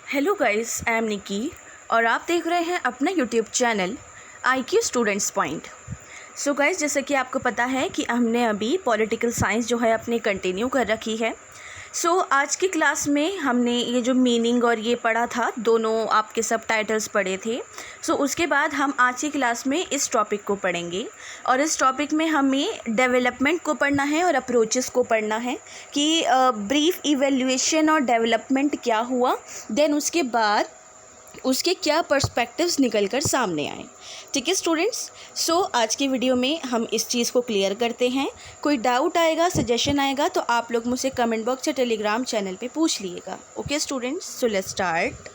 Hello guys, I am निकी और आप देख रहे हैं अपना YouTube channel IQ students point. So guys, जैसे कि आपको पता है कि हमने अभी पॉलिटिकल साइंस जो है अपनी कंटिन्यू कर रखी है। सो आज की क्लास में हमने ये जो मीनिंग और ये पढ़ा था, दोनों आपके सब टाइटल्स पढ़े थे। सो उसके बाद हम आज की क्लास में इस टॉपिक को पढ़ेंगे और इस टॉपिक में हमें डेवलपमेंट को पढ़ना है और अप्रोचेस को पढ़ना है कि ब्रीफ इवैल्यूएशन और डेवलपमेंट क्या हुआ, देन उसके बाद उसके क्या पर्सपेक्टिव्स निकल कर सामने आए। ठीक है स्टूडेंट्स, सो आज की वीडियो में हम इस चीज़ को क्लियर करते हैं। कोई डाउट आएगा, सजेशन आएगा तो आप लोग मुझसे कमेंट बॉक्स या टेलीग्राम चैनल पे पूछ लीजिएगा। Okay students, so let's start.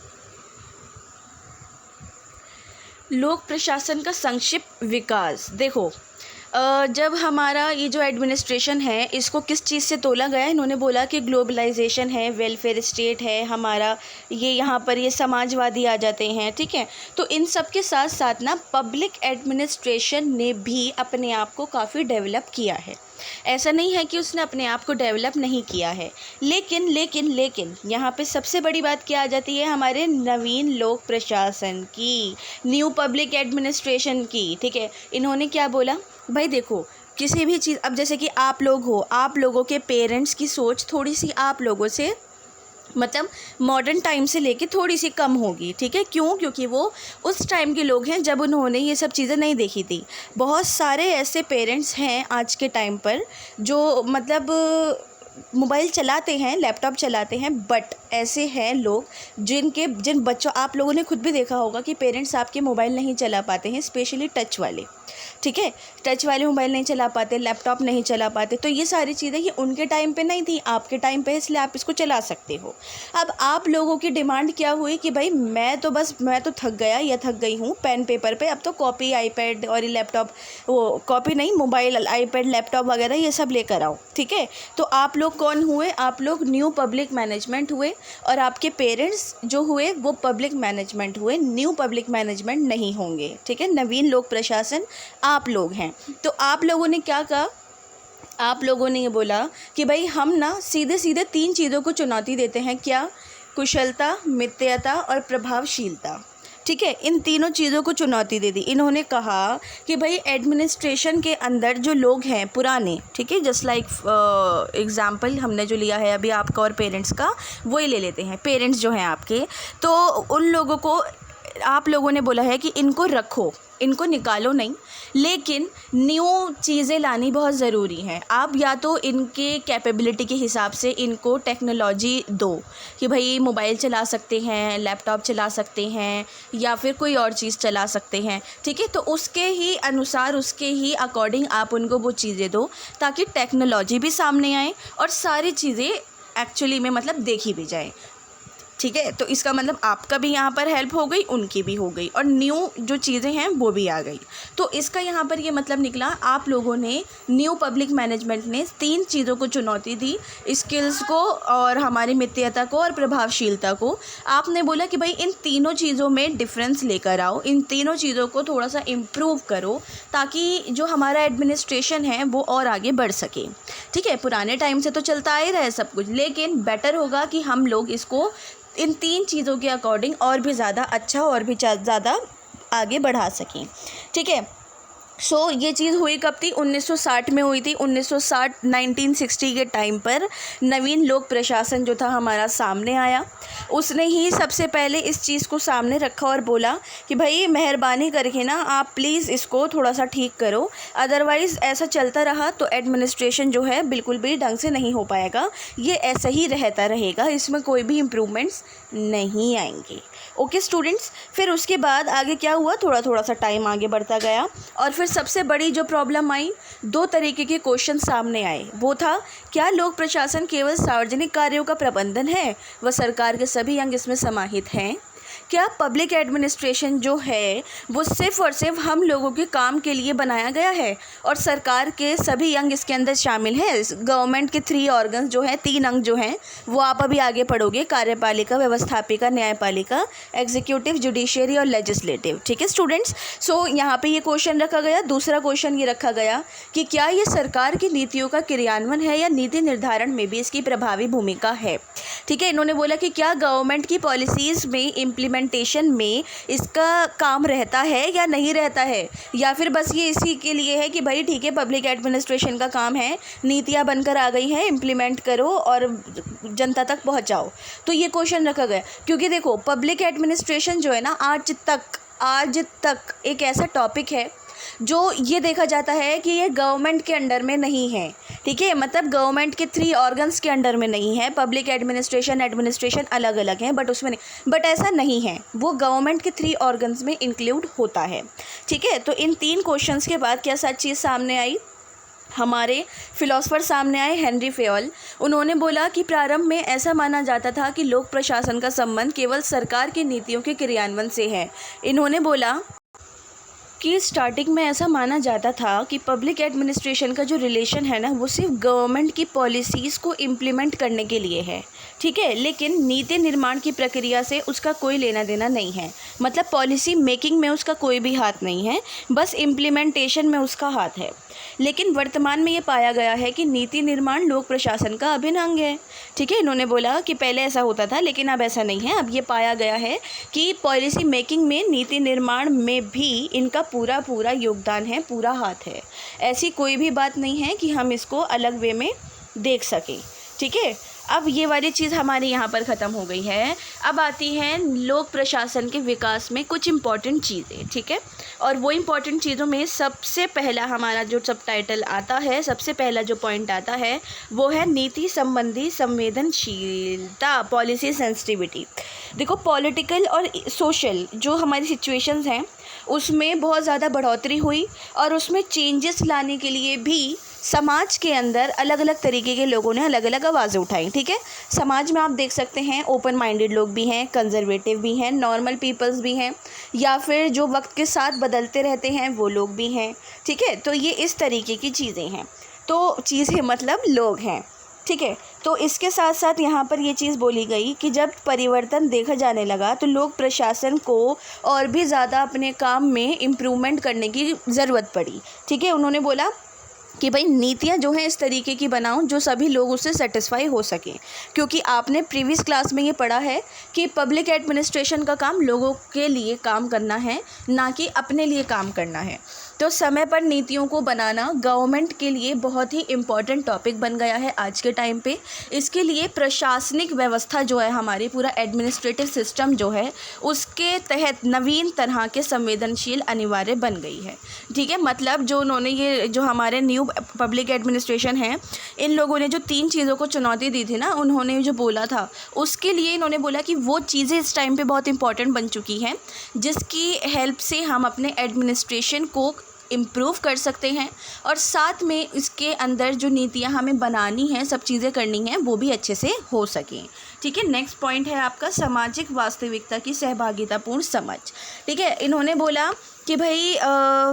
लोक प्रशासन का संक्षिप्त विकास। देखो, जब हमारा ये जो एडमिनिस्ट्रेशन है इसको किस चीज़ से तोला गया है, इन्होंने बोला कि ग्लोबलाइजेशन है, वेलफेयर स्टेट है हमारा, ये यहाँ पर ये समाजवादी आ जाते हैं। ठीक है, तो इन सब के साथ साथ ना पब्लिक एडमिनिस्ट्रेशन ने भी अपने आप को काफ़ी डेवलप किया है। ऐसा नहीं है कि उसने अपने आप को डेवलप नहीं किया है, लेकिन यहाँ पे सबसे बड़ी बात क्या आ जाती है, हमारे नवीन लोक प्रशासन की, न्यू पब्लिक एडमिनिस्ट्रेशन की। ठीक है, इन्होंने क्या बोला, भाई देखो किसी भी चीज़, अब जैसे कि आप लोग हो, आप लोगों के पेरेंट्स की सोच थोड़ी सी आप लोगों से मतलब मॉडर्न टाइम से लेके थोड़ी सी कम होगी। ठीक है, क्यों? क्योंकि वो उस टाइम के लोग हैं जब उन्होंने ये सब चीज़ें नहीं देखी थी। बहुत सारे ऐसे पेरेंट्स हैं आज के टाइम पर जो मतलब मोबाइल चलाते हैं, लैपटॉप चलाते हैं, बट ऐसे हैं लोग जिन बच्चों, आप लोगों ने खुद भी देखा होगा कि पेरेंट्स आपके मोबाइल नहीं चला पाते हैं, स्पेशली टच वाले। ठीक है, टच वाले मोबाइल नहीं चला पाते, लैपटॉप नहीं चला पाते। तो ये सारी चीज़ें ये उनके टाइम पे नहीं थी, आपके टाइम पे, इसलिए आप इसको चला सकते हो। अब आप लोगों की डिमांड क्या हुई कि भाई मैं तो थक गया या थक गई हूँ पेन पेपर पे, अब तो कॉपी आईपैड और लैपटॉप, वो कॉपी नहीं, मोबाइल आईपैड लैपटॉप वगैरह ये सब लेकर आओ। ठीक है, तो आप लोग कौन हुए? आप लोग न्यू पब्लिक मैनेजमेंट हुए और आपके पेरेंट्स जो हुए वो पब्लिक मैनेजमेंट हुए, न्यू पब्लिक मैनेजमेंट नहीं होंगे। ठीक है, नवीन लोक प्रशासन आप लोग हैं। तो आप लोगों ने क्या कहा, आप लोगों ने ये बोला कि भाई हम ना सीधे सीधे 3 चीज़ों को चुनौती देते हैं। क्या? कुशलता, मितव्ययता और प्रभावशीलता। ठीक है, इन तीनों चीज़ों को चुनौती दे दी। इन्होंने कहा कि भाई एडमिनिस्ट्रेशन के अंदर जो लोग हैं पुराने, ठीक है, जस्ट लाइक एग्जाम्पल हमने जो लिया है अभी आपका और पेरेंट्स का, वही ले लेते हैं। पेरेंट्स जो हैं आपके, तो उन लोगों को आप लोगों ने बोला है कि इनको रखो, इनको निकालो नहीं, लेकिन न्यू चीज़ें लानी बहुत ज़रूरी है। आप या तो इनके कैपेबिलिटी के हिसाब से इनको टेक्नोलॉजी दो कि भाई मोबाइल चला सकते हैं, लैपटॉप चला सकते हैं या फिर कोई और चीज़ चला सकते हैं। ठीक है, तो उसके ही अनुसार, उसके ही अकॉर्डिंग आप उनको वो चीज़ें दो ताकि टेक्नोलॉजी भी सामने आए और सारी चीज़ें एक्चुअली में मतलब देखी भी जाए। ठीक है, तो इसका मतलब आपका भी यहाँ पर हेल्प हो गई, उनकी भी हो गई और न्यू जो चीज़ें हैं वो भी आ गई। तो इसका यहाँ पर ये मतलब निकला, आप लोगों ने, न्यू पब्लिक मैनेजमेंट ने 3 चीज़ों को चुनौती दी, स्किल्स को और हमारी मितव्ययता को और प्रभावशीलता को। आपने बोला कि भाई इन तीनों चीज़ों में डिफरेंस लेकर आओ, इन तीनों चीज़ों को थोड़ा सा इम्प्रूव करो ताकि जो हमारा एडमिनिस्ट्रेशन है वो और आगे बढ़ सके। ठीक है, पुराने टाइम से तो चलता आ ही रहा है सब कुछ, लेकिन बेटर होगा कि हम लोग इसको इन 3 चीज़ों के अकॉर्डिंग और भी ज़्यादा अच्छा और भी ज़्यादा आगे बढ़ा सकें। ठीक है, सो ये चीज़ हुई कब थी? 1960 में हुई थी। 1960 के टाइम पर नवीन लोक प्रशासन जो था हमारा सामने आया। उसने ही सबसे पहले इस चीज़ को सामने रखा और बोला कि भाई मेहरबानी करके ना आप प्लीज़ इसको थोड़ा सा ठीक करो, अदरवाइज़ ऐसा चलता रहा तो एडमिनिस्ट्रेशन जो है बिल्कुल भी ढंग से नहीं हो पाएगा, ये ऐसा ही रहता रहेगा, इसमें कोई भी इम्प्रूवमेंट्स नहीं आएंगे। ओके स्टूडेंट्स, फिर उसके बाद आगे क्या हुआ, थोड़ा सा टाइम आगे बढ़ता गया और फिर सबसे बड़ी जो प्रॉब्लम आई, 2 तरीके के क्वेश्चन सामने आए। वो था, क्या लोक प्रशासन केवल सार्वजनिक कार्यों का प्रबंधन है, वह सरकार के सभी अंग इसमें समाहित हैं, क्या पब्लिक एडमिनिस्ट्रेशन जो है वो सिर्फ़ और सिर्फ हम लोगों के काम के लिए बनाया गया है और सरकार के सभी अंग इसके अंदर शामिल हैं? गवर्नमेंट के 3 ऑर्गन्स जो हैं, 3 अंग जो हैं, वो आप अभी आगे पढ़ोगे, कार्यपालिका, व्यवस्थापिका, न्यायपालिका, एग्जीक्यूटिव, जुडिशियरी और लेजिस्लेटिव। ठीक है स्टूडेंट्स, सो यहाँ पे ये क्वेश्चन रखा गया। दूसरा क्वेश्चन ये रखा गया कि क्या ये सरकार की नीतियों का क्रियान्वयन है या नीति निर्धारण में भी इसकी प्रभावी भूमिका है। ठीक है, इन्होंने बोला कि क्या गवर्नमेंट की पॉलिसीज़ में इम्प्लीमेंटेशन में इसका काम रहता है या नहीं रहता है, या फिर बस ये इसी के लिए है कि भाई ठीक है पब्लिक एडमिनिस्ट्रेशन का काम है, नीतियाँ बनकर आ गई हैं, इम्प्लीमेंट करो और जनता तक पहुंचाओ। तो ये क्वेश्चन रखा गया क्योंकि देखो पब्लिक एडमिनिस्ट्रेशन जो है ना आज तक एक ऐसा टॉपिक है जो ये देखा जाता है कि ये गवर्नमेंट के अंडर में नहीं है। ठीक है, मतलब गवर्नमेंट के 3 ऑर्गन्स के अंडर में नहीं है। पब्लिक एडमिनिस्ट्रेशन अलग अलग हैं बट उसमें नहीं, बट ऐसा नहीं है, वो गवर्नमेंट के 3 ऑर्गन्स में इंक्लूड होता है। ठीक है, तो इन 3 क्वेश्चंस के बाद क्या सच चीज़ सामने आई, हमारे फिलोसफर सामने आए हेनरी फेयल। उन्होंने बोला कि प्रारंभ में ऐसा माना जाता था कि लोक प्रशासन का संबंध केवल सरकार की नीतियों के क्रियान्वयन से है। इन्होंने बोला कि स्टार्टिंग में ऐसा माना जाता था कि पब्लिक एडमिनिस्ट्रेशन का जो रिलेशन है ना वो सिर्फ गवर्नमेंट की पॉलिसीज़ को इम्प्लीमेंट करने के लिए है। ठीक है, लेकिन नीति निर्माण की प्रक्रिया से उसका कोई लेना देना नहीं है, मतलब पॉलिसी मेकिंग में उसका कोई भी हाथ नहीं है, बस इम्प्लीमेंटेशन में उसका हाथ है। लेकिन वर्तमान में ये पाया गया है कि नीति निर्माण लोक प्रशासन का अभिन्न अंग है। ठीक है, इन्होंने बोला कि पहले ऐसा होता था लेकिन अब ऐसा नहीं है। अब ये पाया गया है कि पॉलिसी मेकिंग में, नीति निर्माण में भी इनका पूरा योगदान है, पूरा हाथ है। ऐसी कोई भी बात नहीं है कि हम इसको अलग वे में देख सकें। ठीक है, अब ये वाली चीज़ हमारे यहाँ पर ख़त्म हो गई है। अब आती हैं लोक प्रशासन के विकास में कुछ इम्पॉर्टेंट चीज़ें। ठीक है, और वो इम्पॉर्टेंट चीज़ों में सबसे पहला हमारा जो सब टाइटल आता है, सबसे पहला जो पॉइंट आता है वो है नीति संबंधी संवेदनशीलता, पॉलिसी सेंसिटिविटी। देखो पॉलिटिकल और सोशल जो हमारी सिचुएशंस हैं उसमें बहुत ज़्यादा बढ़ोतरी हुई और उसमें चेंजेस लाने के लिए भी समाज के अंदर अलग अलग तरीके के लोगों ने अलग अलग आवाज़ें उठाई। ठीक है, समाज में आप देख सकते हैं ओपन माइंडेड लोग भी हैं, कंजर्वेटिव भी हैं, नॉर्मल पीपल्स भी हैं, या फिर जो वक्त के साथ बदलते रहते हैं वो लोग भी हैं। ठीक है, तो ये इस तरीके की चीज़ें हैं, तो चीज़ें मतलब लोग हैं। ठीक है, तो इसके साथ साथ यहाँ पर ये चीज़ बोली गई कि जब परिवर्तन देखा जाने लगा तो लोक प्रशासन को और भी ज़्यादा अपने काम में इम्प्रूवमेंट करने की ज़रूरत पड़ी। ठीक है, उन्होंने बोला कि भाई नीतियाँ जो हैं इस तरीके की बनाओ जो सभी लोग उससे सेटिस्फाई हो सकें, क्योंकि आपने प्रीवियस क्लास में ये पढ़ा है कि पब्लिक एडमिनिस्ट्रेशन का काम लोगों के लिए काम करना है, ना कि अपने लिए काम करना है। तो समय पर नीतियों को बनाना गवर्नमेंट के लिए बहुत ही इम्पॉर्टेंट टॉपिक बन गया है आज के टाइम पे। इसके लिए प्रशासनिक व्यवस्था जो है हमारी, पूरा एडमिनिस्ट्रेटिव सिस्टम जो है उसके तहत नवीन तरह के संवेदनशील अनिवार्य बन गई है। ठीक है, मतलब जो उन्होंने ये जो हमारे न्यू पब्लिक एडमिनिस्ट्रेशन है, इन लोगों ने जो 3 चीज़ों को चुनौती दी थी ना, उन्होंने जो बोला था उसके लिए इन्होंने बोला कि वो चीज़ें इस टाइम पे बहुत इंपॉर्टेंट बन चुकी हैं जिसकी हेल्प से हम अपने एडमिनिस्ट्रेशन को इम्प्रूव कर सकते हैं और साथ में इसके अंदर जो नीतियाँ हमें बनानी हैं, सब चीज़ें करनी हैं, वो भी अच्छे से हो सकें। ठीक है, नेक्स्ट पॉइंट है आपका सामाजिक वास्तविकता की सहभागितापूर्ण समझ। ठीक है, इन्होंने बोला कि भाई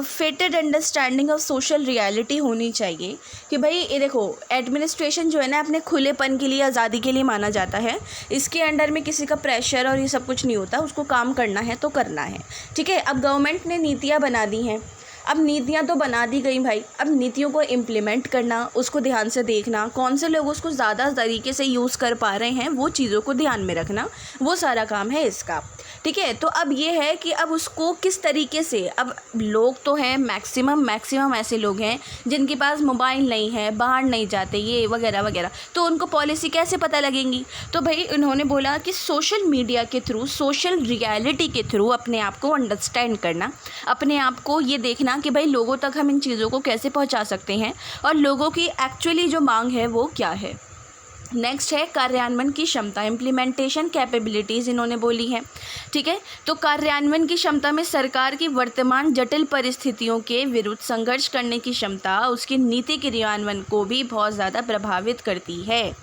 fitted understanding of social reality होनी चाहिए कि भाई ये देखो एडमिनिस्ट्रेशन जो है ना अपने खुलेपन के लिए, आज़ादी के लिए माना जाता है। इसके अंडर में किसी का प्रेशर और ये सब कुछ नहीं होता, उसको काम करना है तो करना है। ठीक है, अब गवर्नमेंट ने नीतियाँ बना दी हैं, अब नीतियाँ तो बना दी गई भाई, अब नीतियों को इम्प्लीमेंट करना, उसको ध्यान से देखना, कौन से लोग उसको ज़्यादा तरीके से यूज़ कर पा रहे हैं वो चीज़ों को ध्यान में रखना, वो सारा काम है इसका। ठीक है, तो अब ये है कि अब उसको किस तरीके से, अब लोग तो हैं मैक्सिमम ऐसे लोग हैं जिनके पास मोबाइल नहीं है, बाहर नहीं जाते, ये वगैरह वगैरह, तो उनको पॉलिसी कैसे पता लगेंगी। तो भाई उन्होंने बोला कि सोशल मीडिया के थ्रू, सोशल रियलिटी के थ्रू अपने आप को अंडरस्टैंड करना, अपने आप को ये देखना कि भाई लोगों तक हम इन चीज़ों को कैसे पहुंचा सकते हैं और लोगों की एक्चुअली जो मांग है वो क्या है। नेक्स्ट है कार्यान्वयन की क्षमता, इम्प्लीमेंटेशन कैपेबिलिटीज़ इन्होंने बोली है। ठीक है, तो कार्यान्वयन की क्षमता में सरकार की वर्तमान जटिल परिस्थितियों के विरुद्ध संघर्ष करने की क्षमता उसकी नीति क्रियान्वयन को भी बहुत ज़्यादा प्रभावित करती है।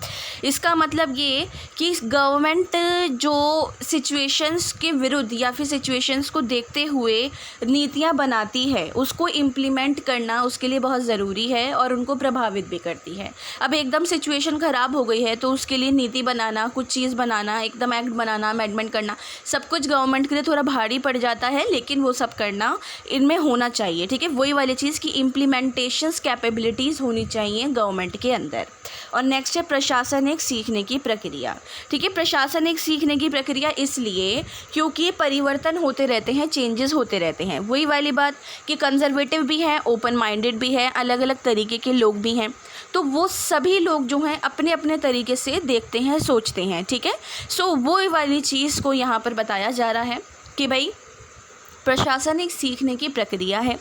इसका मतलब ये कि गवर्नमेंट जो सिचुएशंस के विरुद्ध या फिर सिचुएशंस को देखते हुए नीतियाँ बनाती है उसको इम्प्लीमेंट करना उसके लिए बहुत ज़रूरी है और उनको प्रभावित भी करती है। अब एकदम सिचुएशन ख़राब हो गई है तो उसके लिए नीति बनाना, कुछ चीज़ बनाना, एकदम एक्ट बनाना, अमेंडमेंट करना, सब कुछ गवर्नमेंट के लिए थोड़ा भारी पड़ जाता है, लेकिन वो सब करना इनमें होना चाहिए। ठीक है, वही वाली चीज़ की इम्प्लीमेंटेशंस कैपेबिलिटीज़ होनी चाहिए गवर्नमेंट के अंदर। और नेक्स्ट है प्रशासन एक सीखने की प्रक्रिया। ठीक है, प्रशासन एक सीखने की प्रक्रिया इसलिए क्योंकि परिवर्तन होते रहते हैं, चेंजेस होते रहते हैं। वही वाली बात कि कंजर्वेटिव भी है, ओपन माइंडेड भी है, अलग अलग तरीके के लोग भी हैं, तो वो सभी लोग जो हैं अपने अपने तरीके से देखते हैं, सोचते हैं। ठीक है, सो वो वाली चीज़ को यहाँ पर बताया जा रहा है कि भाई प्रशासन एक सीखने की प्रक्रिया है।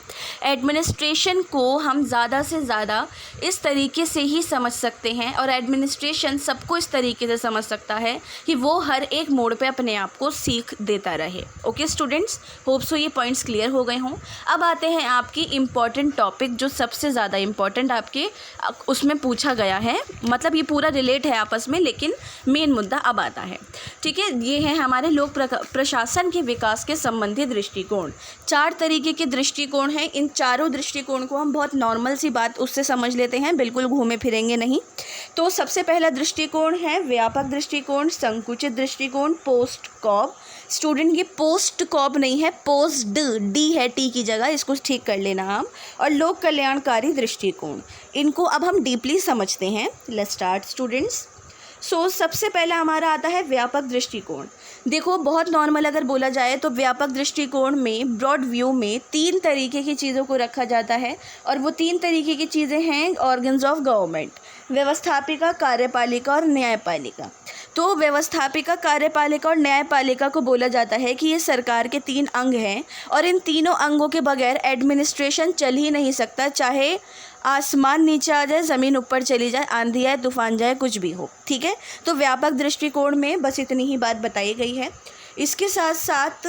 एडमिनिस्ट्रेशन को हम ज़्यादा से ज़्यादा इस तरीके से ही समझ सकते हैं और एडमिनिस्ट्रेशन सबको इस तरीके से समझ सकता है कि वो हर एक मोड़ पे अपने आप को सीख देता रहे। ओके स्टूडेंट्स, होप सो ये पॉइंट्स क्लियर हो गए हों। अब आते हैं आपकी इम्पॉर्टेंट टॉपिक जो सबसे ज़्यादा इम्पॉर्टेंट आपके उसमें पूछा गया है, मतलब ये पूरा रिलेट है आपस में, लेकिन मेन मुद्दा अब आता है। ठीक है, ये है हमारे लोक प्रशासन के विकास के संबंधित दृष्टिकोण। 4 तरीके के दृष्टिकोण हैं। इन चारों दृष्टिकोण को हम बहुत नॉर्मल सी बात उससे समझ लेते हैं, बिल्कुल घूमे फिरेंगे नहीं। तो सबसे पहला दृष्टिकोण है व्यापक दृष्टिकोण, संकुचित दृष्टिकोण, पोस्ट कॉब। स्टूडेंट ये पोस्ट कॉब नहीं है, पोस्ट डी है टी की जगह, इसको ठीक कर लेना आप। और लोक कल्याणकारी दृष्टिकोण, इनको अब हम डीपली समझते हैं। Let's start students. सो सबसे पहला हमारा आता है व्यापक दृष्टिकोण। देखो बहुत नॉर्मल अगर बोला जाए तो व्यापक दृष्टिकोण में ब्रॉड व्यू में 3 तरीके की चीज़ों को रखा जाता है और वो 3 तरीके की चीज़ें हैं ऑर्गन्स ऑफ गवर्नमेंट, व्यवस्थापिका, कार्यपालिका और न्यायपालिका। तो व्यवस्थापिका, कार्यपालिका और न्यायपालिका को बोला जाता है कि ये सरकार के 3 अंग हैं और इन तीनों अंगों के बगैर एडमिनिस्ट्रेशन चल ही नहीं सकता, चाहे आसमान नीचे आ जाए, ज़मीन ऊपर चली जाए, आंधी आए, तूफान जाए, कुछ भी हो। ठीक है, तो व्यापक दृष्टिकोण में बस इतनी ही बात बताई गई है। इसके साथ साथ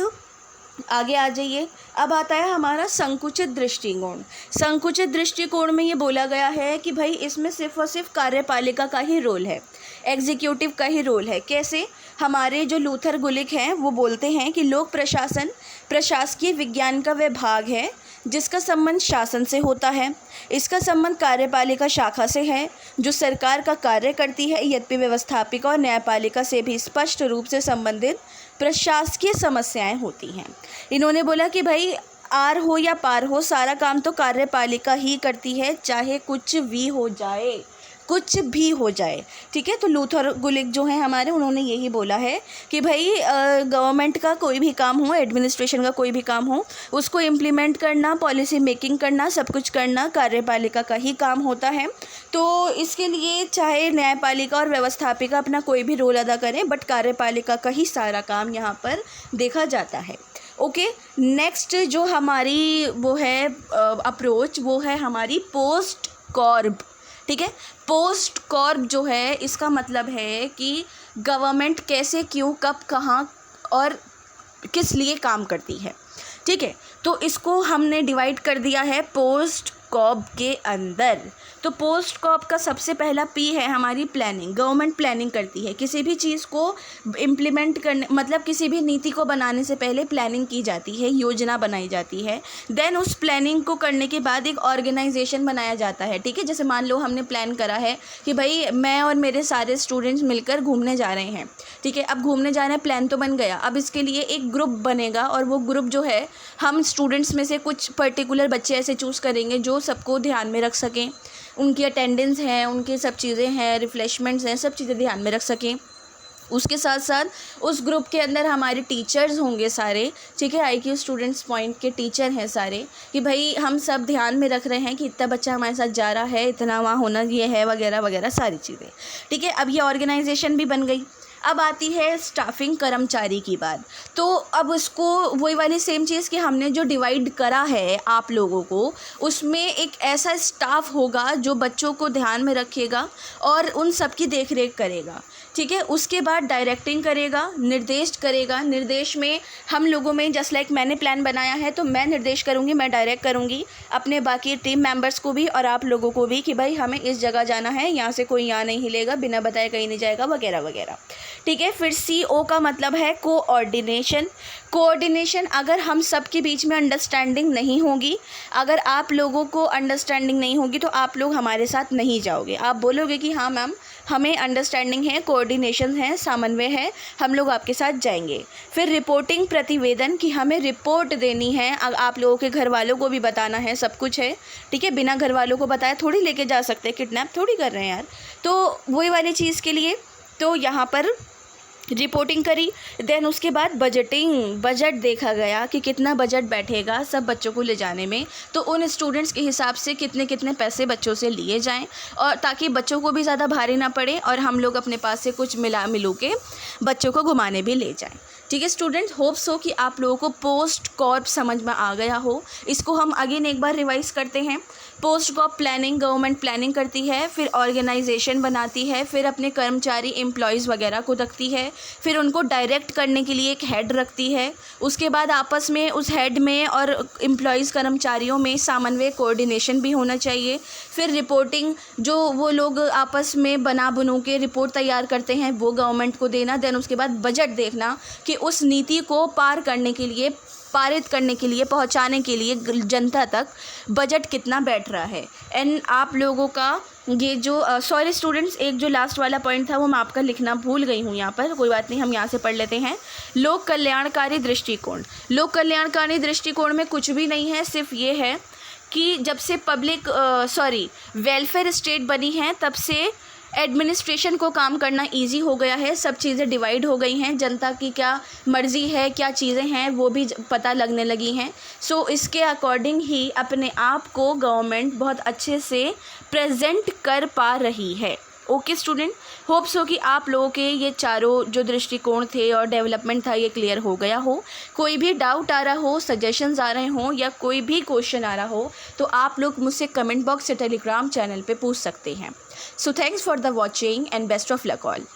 आगे आ जाइए। अब आता है हमारा संकुचित दृष्टिकोण। संकुचित दृष्टिकोण में ये बोला गया है कि भाई इसमें सिर्फ और सिर्फ कार्यपालिका का ही रोल है, एग्जीक्यूटिव का ही रोल है। कैसे? हमारे जो लूथर गुलिक हैं वो बोलते हैं कि लोक प्रशासन प्रशासकीय विज्ञान का वह भाग है जिसका संबंध शासन से होता है। इसका संबंध कार्यपालिका शाखा से है जो सरकार का कार्य करती है, यद्यपि व्यवस्थापिका और न्यायपालिका से भी स्पष्ट रूप से संबंधित प्रशासकीय समस्याएं होती हैं। इन्होंने बोला कि भाई आर हो या पार हो, सारा काम तो कार्यपालिका ही करती है, चाहे कुछ भी हो जाए, कुछ भी हो जाए। ठीक है, तो लूथर गुलिक जो हैं हमारे, उन्होंने यही बोला है कि भाई गवर्नमेंट का कोई भी काम हो, एडमिनिस्ट्रेशन का कोई भी काम हो, उसको इम्प्लीमेंट करना, पॉलिसी मेकिंग करना, सब कुछ करना कार्यपालिका का ही काम होता है। तो इसके लिए चाहे न्यायपालिका और व्यवस्थापिका अपना कोई भी रोल अदा करें, बट कार्यपालिका का ही सारा काम यहाँ पर देखा जाता है। ओके, नेक्स्ट जो हमारी वो है अप्रोच, वो है हमारी पोस्ट कॉर्ब। ठीक है, पोस्ट कॉर्ब जो है इसका मतलब है कि गवर्नमेंट कैसे, क्यों, कब, कहाँ और किस लिए काम करती है। ठीक है, तो इसको हमने डिवाइड कर दिया है पोस्ट कॉब के अंदर। तो पोस्ट कॉब का सबसे पहला पी है हमारी प्लानिंग। गवर्नमेंट प्लानिंग करती है, किसी भी चीज़ को इम्प्लीमेंट करने, मतलब किसी भी नीति को बनाने से पहले प्लानिंग की जाती है, योजना बनाई जाती है। देन उस प्लानिंग को करने के बाद एक ऑर्गेनाइजेशन बनाया जाता है। ठीक है, जैसे मान लो हमने प्लान करा है कि भाई मैं और मेरे सारे स्टूडेंट्स मिलकर घूमने जा रहे हैं। ठीक है, अब घूमने जा रहे हैं, प्लान तो बन गया, अब इसके लिए एक ग्रुप बनेगा और वो ग्रुप जो है हम स्टूडेंट्स में से कुछ पर्टिकुलर बच्चे ऐसे चूज़ करेंगे जो सबको ध्यान में रख सकें, उनकी अटेंडेंस है, उनकी सब चीज़ें हैं, रिफ्रेशमेंट्स हैं, सब चीज़ें ध्यान में रख सकें। उसके साथ साथ उस ग्रुप के अंदर हमारे टीचर्स होंगे सारे। ठीक है, IQ स्टूडेंट्स पॉइंट के टीचर हैं सारे, कि भाई हम सब ध्यान में रख रहे हैं कि इतना बच्चा हमारे साथ जा रहा है, इतना वहाँ होना ये है, वगैरह वगैरह सारी चीज़ें। ठीक है, अब ये ऑर्गेनाइजेशन भी बन गई। अब आती है स्टाफिंग कर्मचारी की बात। तो अब उसको वही वाली सेम चीज़ कि हमने जो डिवाइड करा है आप लोगों को, उसमें एक ऐसा स्टाफ होगा जो बच्चों को ध्यान में रखेगा और उन सब की देख रेख करेगा, ठीक है। उसके बाद डायरेक्टिंग करेगा, निर्देश करेगा। निर्देश में हम लोगों में जस्ट लाइक मैंने प्लान बनाया है तो मैं निर्देश करूँगी, मैं डायरेक्ट करूँगी अपने बाकी टीम मेंबर्स को भी और आप लोगों को भी कि भाई हमें इस जगह जाना है, यहाँ से कोई यहाँ नहीं हिलेगा, बिना बताए कहीं नहीं जाएगा, वगैरह वगैरह, ठीक है। फिर CO का मतलब है कोऑर्डिनेशन। कोऑर्डिनेशन, अगर हम सब के बीच में अंडरस्टैंडिंग नहीं होगी, अगर आप लोगों को अंडरस्टैंडिंग नहीं होगी तो आप लोग हमारे साथ नहीं जाओगे। आप बोलोगे कि हाँ मैम हमें अंडरस्टैंडिंग है, कोऑर्डिनेशन है, समन्वय है, हम लोग आपके साथ जाएंगे। फिर रिपोर्टिंग, प्रतिवेदन, कि हमें रिपोर्ट देनी है, आप लोगों के घर वालों को भी बताना है, सब कुछ है, ठीक है। बिना घर वालों को बताए थोड़ी लेके जा सकते, किडनैप थोड़ी कर रहे हैं यार। तो वही वाली चीज़ के लिए तो यहाँ पर रिपोर्टिंग करी। देन उसके बाद बजटिंग, बजट देखा गया कि कितना बजट बैठेगा सब बच्चों को ले जाने में, तो उन स्टूडेंट्स के हिसाब से कितने कितने पैसे बच्चों से लिए जाएं, और ताकि बच्चों को भी ज़्यादा भारी ना पड़े और हम लोग अपने पास से कुछ मिलू के बच्चों को घुमाने भी ले जाएं, ठीक है। स्टूडेंट, होप्स हो कि आप लोगों को पोस्ट कॉर्प समझ में आ गया हो। इसको हम अगेन एक बार रिवाइज करते हैं। Post Corp planning, government planning करती है, फिर ऑर्गेनाइजेशन बनाती है, फिर अपने कर्मचारी एम्प्लॉयज़ वगैरह को रखती है, फिर उनको डायरेक्ट करने के लिए एक हेड रखती है। उसके बाद आपस में उस हेड में और एम्प्लॉयज़ कर्मचारियों में समन्वय, कोऑर्डिनेशन भी होना चाहिए। फिर रिपोर्टिंग, जो वो लोग आपस में बना बनू के रिपोर्ट तैयार करते हैं वो गवर्नमेंट को देना। देन उसके बाद बजट देखना कि उस नीति को पार करने के लिए, पारित करने के लिए, पहुंचाने के लिए जनता तक बजट कितना बैठ रहा है। एंड आप लोगों का ये जो सॉरी स्टूडेंट्स, एक जो लास्ट वाला पॉइंट था वो मैं आपका लिखना भूल गई हूँ यहाँ पर, कोई बात नहीं, हम यहाँ से पढ़ लेते हैं। लोक कल्याणकारी दृष्टिकोण। लोक कल्याणकारी दृष्टिकोण में कुछ भी नहीं है, सिर्फ ये है कि जब से वेलफेयर स्टेट बनी है तब से एडमिनिस्ट्रेशन को काम करना इजी हो गया है, सब चीज़ें डिवाइड हो गई हैं, जनता की क्या मर्ज़ी है, क्या चीज़ें हैं वो भी पता लगने लगी हैं। सो इसके अकॉर्डिंग ही अपने आप को गवर्नमेंट बहुत अच्छे से प्रेजेंट कर पा रही है। ओके स्टूडेंट, होप्स हो कि आप लोगों के ये चारों जो दृष्टिकोण थे और डेवलपमेंट था ये क्लियर हो गया हो। कोई भी डाउट आ रहा हो, सजेशंस आ रहे हों या कोई भी क्वेश्चन आ रहा हो तो आप लोग मुझसे कमेंट बॉक्स या टेलीग्राम चैनल पे पूछ सकते हैं। So thanks for the watching and best of luck all.